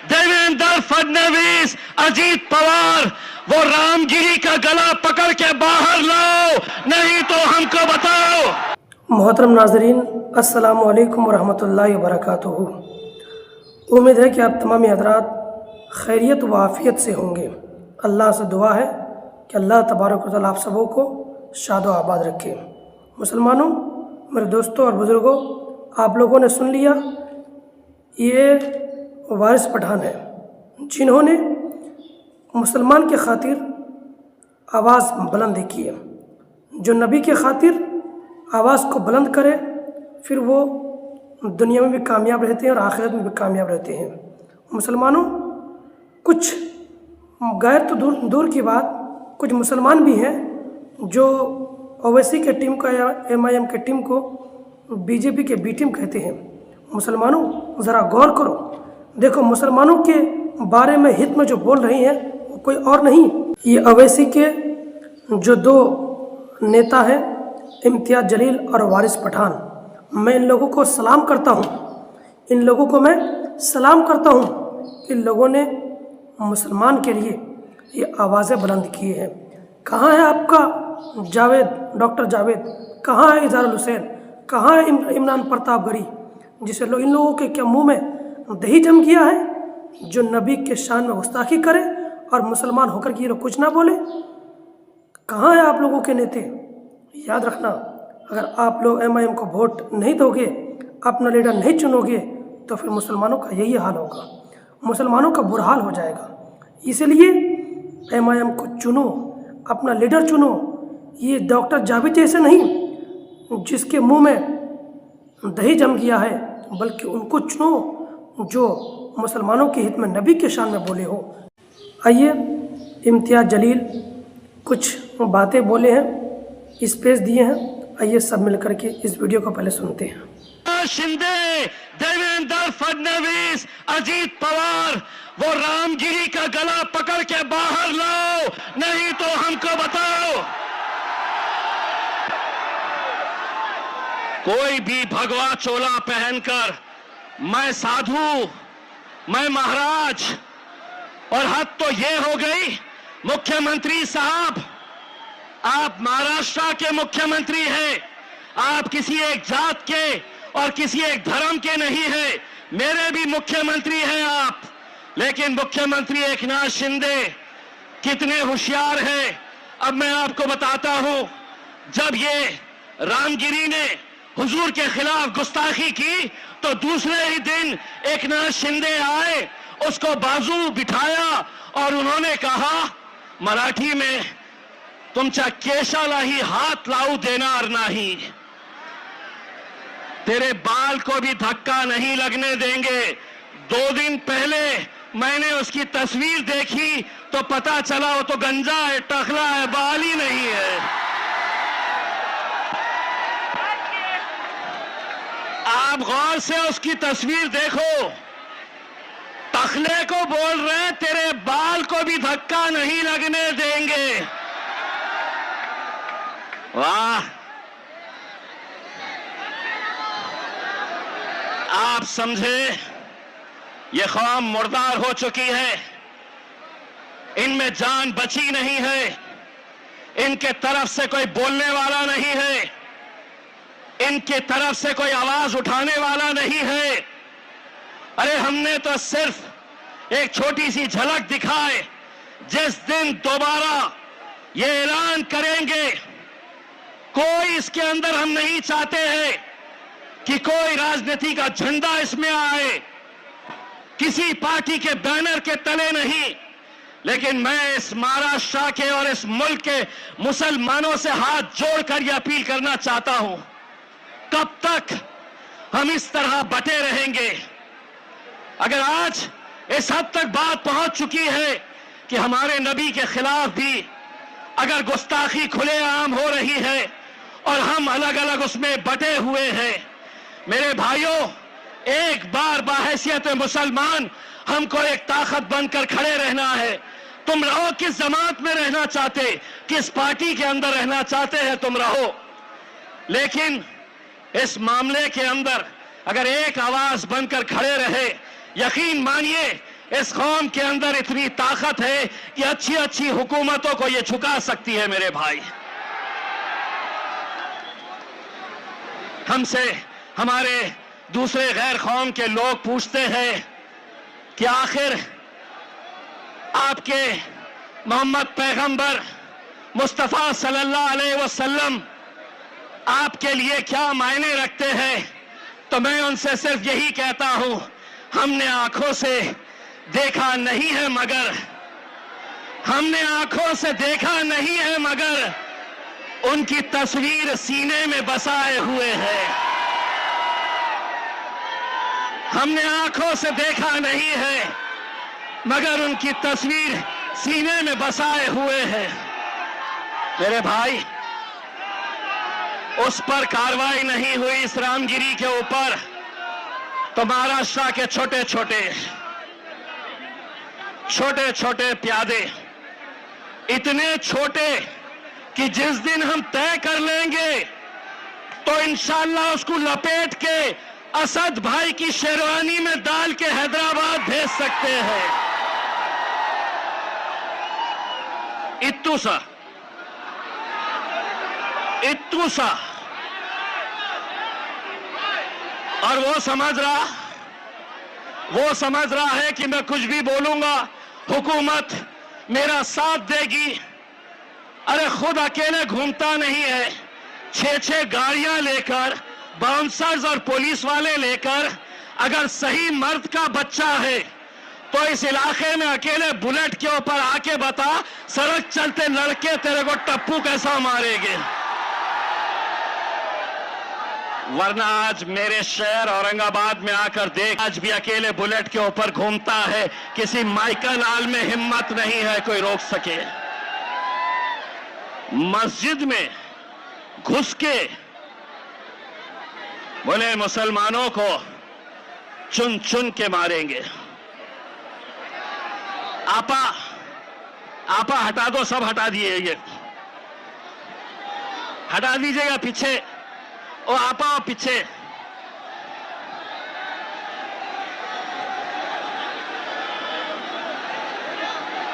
देवेंद्र फडणवीस, अजीत पवार, वो रामगिरी का गला पकड़ के बाहर लाओ, नहीं तो हमको बताओ। मोहतरम नाजरीन, अस्सलामु अलैकुम वरहमतुल्लाहि वबरकातुहू। उम्मीद है कि आप तमाम हज़रात खैरियत व आफ़ियत से होंगे। अल्लाह से दुआ है कि अल्लाह तबारक व तआला आप सबों को शाद व आबाद रखे। मुसलमानों, मेरे दोस्तों और बुज़ुर्गों, आप लोगों ने सुन लिया, ये वारिस पठान है जिन्होंने मुसलमान के खातिर आवाज़ बुलंद की है। जो नबी के खातिर आवाज़ को बुलंद करे, फिर वो दुनिया में भी कामयाब रहते हैं और आखिरत में भी कामयाब रहते हैं। मुसलमानों, कुछ गैर तो दूर की बात, कुछ मुसलमान भी हैं जो ओवैसी के टीम का या MIM के टीम को BJP के B टीम कहते हैं। मुसलमानों, ज़रा गौर करो, देखो मुसलमानों के बारे में हित में जो बोल रही हैं वो कोई और नहीं, ये ओवैसी के जो दो नेता हैं, इम्तियाज़ जलील और वारिस पठान। मैं इन लोगों को सलाम करता हूँ, इन लोगों को मैं सलाम करता हूँ। इन लोगों ने मुसलमान के लिए ये आवाज़ें बुलंद की हैं। कहाँ है आपका जावेद, डॉक्टर जावेद? कहाँ है इजहारुल हुसैन? कहाँ है इमरान प्रतापगढ़ी, जिसे इन लोगों के क्या मुंह में दही जम गया है, जो नबी के शान में गुस्ताखी करे और मुसलमान होकर के ये लोग कुछ ना बोले? कहाँ है आप लोगों के नेता? याद रखना, अगर आप लोग MIM को वोट नहीं दोगे, अपना लीडर नहीं चुनोगे, तो फिर मुसलमानों का यही हाल होगा, मुसलमानों का बुरा हाल हो जाएगा। इसलिए MIM को चुनो, अपना लीडर चुनो। ये डॉक्टर जावेद जैसे नहीं जिसके मुंह में दही जम गया है, बल्कि उनको चुनो जो मुसलमानों के हित में नबी के शान में बोले हो। आइए, इम्तियाज़ जलील कुछ बातें बोले हैं, स्पेस दिए हैं, आइए सब मिलकर के इस वीडियो को पहले सुनते हैं। शिंदे, देवेंद्र फडणवीस, अजीत पवार, वो रामगिरी का गला पकड़ के बाहर लाओ, नहीं तो हमको बताओ। कोई भी भगवा चोला पहनकर मैं साधु, मैं महाराज, और हद तो ये हो गई मुख्यमंत्री साहब, आप महाराष्ट्र के मुख्यमंत्री हैं, आप किसी एक जात के और किसी एक धर्म के नहीं हैं, मेरे भी मुख्यमंत्री हैं आप। लेकिन मुख्यमंत्री एकनाथ शिंदे कितने होशियार हैं, अब मैं आपको बताता हूं। जब ये रामगिरी ने हुजूर के खिलाफ गुस्ताखी की, तो दूसरे ही दिन एकनाथ शिंदे आए, उसको बाजू बिठाया और उन्होंने कहा मराठी में, तुमच्या केशालाही हाथ लावू देणार नहीं, तेरे बाल को भी धक्का नहीं लगने देंगे। 2 दिन पहले मैंने उसकी तस्वीर देखी तो पता चला वो तो गंजा है, टखला है, बाल ही नहीं है। आप गौर से उसकी तस्वीर देखो, टखले को बोल रहे तेरे बाल को भी धक्का नहीं लगने देंगे। वाह, आप समझे, ये कौम मुर्दार हो चुकी है, इनमें जान बची नहीं है, इनके तरफ से कोई बोलने वाला नहीं है, इनके तरफ से कोई आवाज उठाने वाला नहीं है। अरे हमने तो सिर्फ एक छोटी सी झलक दिखाए, जिस दिन दोबारा ये ऐलान करेंगे, कोई इसके अंदर हम नहीं चाहते हैं कि कोई राजनीति का झंडा इसमें आए, किसी पार्टी के बैनर के तले नहीं। लेकिन मैं इस महाराष्ट्र के और इस मुल्क के मुसलमानों से हाथ जोड़कर यह अपील करना चाहता हूं, कब तक हम इस तरह बटे रहेंगे? अगर आज इस हद तक बात पहुंच चुकी है कि हमारे नबी के खिलाफ भी अगर गुस्ताखी खुलेआम हो रही है और हम अलग अलग उसमें बटे हुए हैं, मेरे भाइयों, एक बार बाहैसियत मुसलमान हमको एक ताकत बनकर खड़े रहना है। तुम रहो किस जमात में रहना चाहते, किस पार्टी के अंदर रहना चाहते हैं, तुम रहो, लेकिन इस मामले के अंदर अगर एक आवाज बनकर खड़े रहे, यकीन मानिए इस कौम के अंदर इतनी ताकत है कि अच्छी अच्छी हुकूमतों को यह झुका सकती है। मेरे भाई, हमसे हमारे दूसरे गैर कौम के लोग पूछते हैं कि आखिर आपके मोहम्मद पैगंबर मुस्तफ़ा सल्लल्लाहु अलैहि वसल्लम आपके लिए क्या मायने रखते हैं। तो मैं उनसे सिर्फ यही कहता हूं, हमने आंखों से देखा नहीं है मगर हमने आंखों से देखा नहीं है मगर उनकी तस्वीर सीने में बसाए हुए है। हमने आंखों से देखा नहीं है मगर उनकी तस्वीर सीने में बसाए हुए है। मेरे भाई, उस पर कार्रवाई नहीं हुई इस रामगिरी के ऊपर, तो महाराष्ट्र के छोटे छोटे प्यादे, इतने छोटे कि जिस दिन हम तय कर लेंगे तो इंशाअल्लाह उसको लपेट के असद भाई की शेरवानी में डाल के हैदराबाद भेज सकते हैं। इत्तू सा और वो समझ रहा है कि मैं कुछ भी बोलूंगा हुकूमत मेरा साथ देगी। अरे खुद अकेले घूमता नहीं है, 6 गाड़ियां लेकर, बाउंसर्स और पुलिस वाले लेकर। अगर सही मर्द का बच्चा है तो इस इलाके में अकेले बुलेट के ऊपर आके बता, सड़क चलते लड़के तेरे को टप्पू कैसा मारेंगे। वरना आज मेरे शहर औरंगाबाद में आकर देख, आज भी अकेले बुलेट के ऊपर घूमता है। किसी माइकल लाल में हिम्मत नहीं है कोई रोक सके। मस्जिद में घुस के बोले मुसलमानों को चुन चुन के मारेंगे। आपा हटा दो, सब हटा दिए, ये हटा दीजिएगा पीछे। ओ आपा पीछे।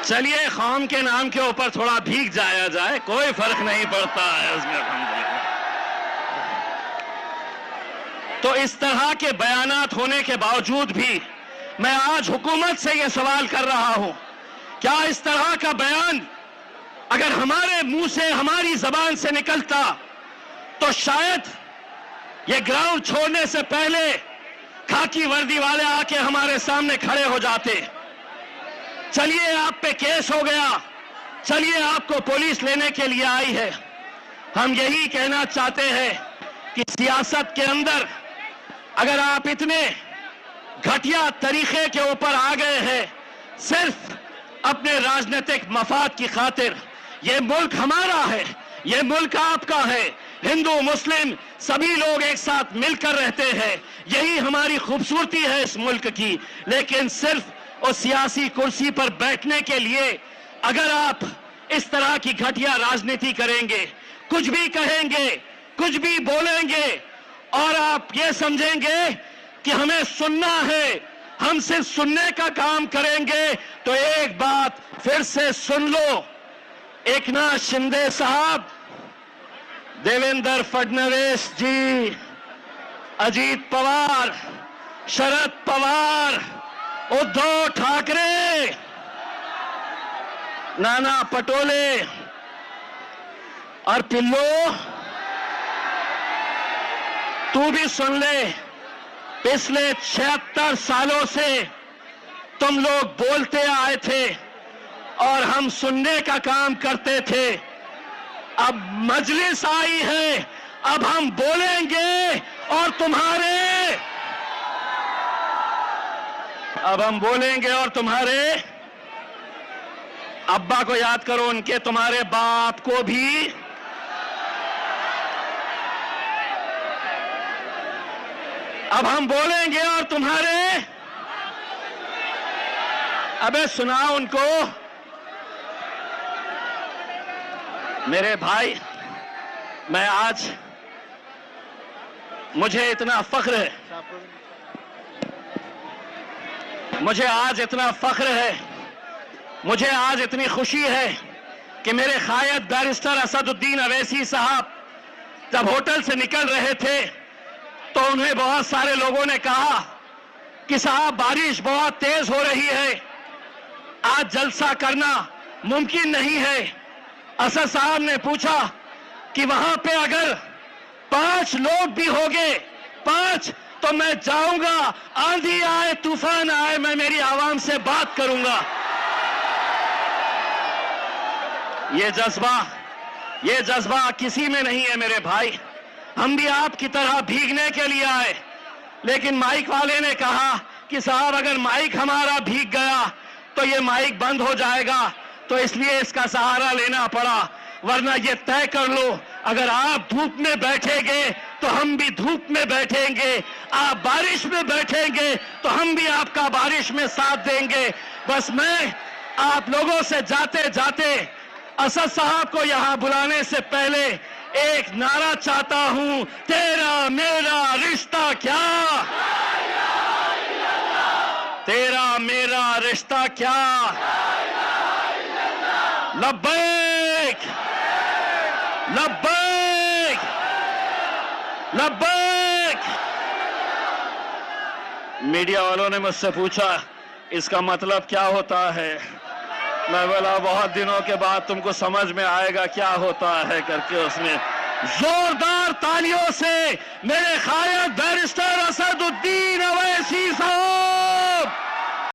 चलिए कौम के नाम के ऊपर थोड़ा भीग जाया जाए, कोई फर्क नहीं पड़ता है उसमें, अल्हम्दुलिल्लाह। तो इस तरह के बयानात होने के बावजूद भी मैं आज हुकूमत से यह सवाल कर रहा हूं, क्या इस तरह का बयान अगर हमारे मुंह से, हमारी जबान से निकलता तो शायद ये ग्राउंड छोड़ने से पहले खाकी वर्दी वाले आके हमारे सामने खड़े हो जाते। चलिए आप पे केस हो गया, चलिए आपको पुलिस लेने के लिए आई है। हम यही कहना चाहते हैं कि सियासत के अंदर अगर आप इतने घटिया तरीके के ऊपर आ गए हैं सिर्फ अपने राजनीतिक मफाद की खातिर, ये मुल्क हमारा है, ये मुल्क आपका है, हिंदू मुस्लिम सभी लोग एक साथ मिलकर रहते हैं, यही हमारी खूबसूरती है इस मुल्क की। लेकिन सिर्फ उस सियासी कुर्सी पर बैठने के लिए अगर आप इस तरह की घटिया राजनीति करेंगे, कुछ भी कहेंगे, कुछ भी बोलेंगे और आप ये समझेंगे कि हमें सुनना है, हम सिर्फ सुनने का काम करेंगे, तो एक बात फिर से सुन लो। एकनाथ शिंदे साहब, देवेंद्र फडणवीस जी, अजीत पवार, शरद पवार, उद्धव ठाकरे, नाना पटोले और पिल्लो, तू भी सुन ले। पिछले 76 सालों से तुम लोग बोलते आए थे और हम सुनने का काम करते थे। अब मजलिस आई है, अब हम बोलेंगे और तुम्हारे अब्बा को याद करो, उनके तुम्हारे बाप को भी अब हम बोलेंगे और तुम्हारे, अबे सुनाओ उनको। मेरे भाई, मैं आज, मुझे इतना फख्र है मुझे आज इतना फख्र है, मुझे आज इतनी खुशी है कि मेरे कायद बैरिस्टर असदुद्दीन अवैसी साहब जब होटल से निकल रहे थे तो उन्हें बहुत सारे लोगों ने कहा कि साहब बारिश बहुत तेज हो रही है, आज जलसा करना मुमकिन नहीं है। असद साहब ने पूछा कि वहां पे अगर 5 लोग भी होंगे, 5, तो मैं जाऊंगा, आंधी आए तूफान आए, मैं मेरी आवाम से बात करूंगा। ये जज्बा किसी में नहीं है मेरे भाई। हम भी आपकी तरह भीगने के लिए आए, लेकिन माइक वाले ने कहा कि साहब अगर माइक हमारा भीग गया तो ये माइक बंद हो जाएगा, तो इसलिए इसका सहारा लेना पड़ा। वरना ये तय कर लो, अगर आप धूप में बैठेंगे तो हम भी धूप में बैठेंगे, आप बारिश में बैठेंगे तो हम भी आपका बारिश में साथ देंगे। बस मैं आप लोगों से जाते जाते असद साहब को यहां बुलाने से पहले एक नारा चाहता हूं, तेरा मेरा रिश्ता क्या, तेरा मेरा रिश्ता क्या, लब्बैक लब्बैक लब्बैक। मीडिया वालों ने मुझसे पूछा इसका मतलब क्या होता है, मैं बोला बहुत दिनों के बाद तुमको समझ में आएगा क्या होता है करके उसने जोरदार तालियों से मेरे कायद बैरिस्टर असदुद्दीन अवैसी साहब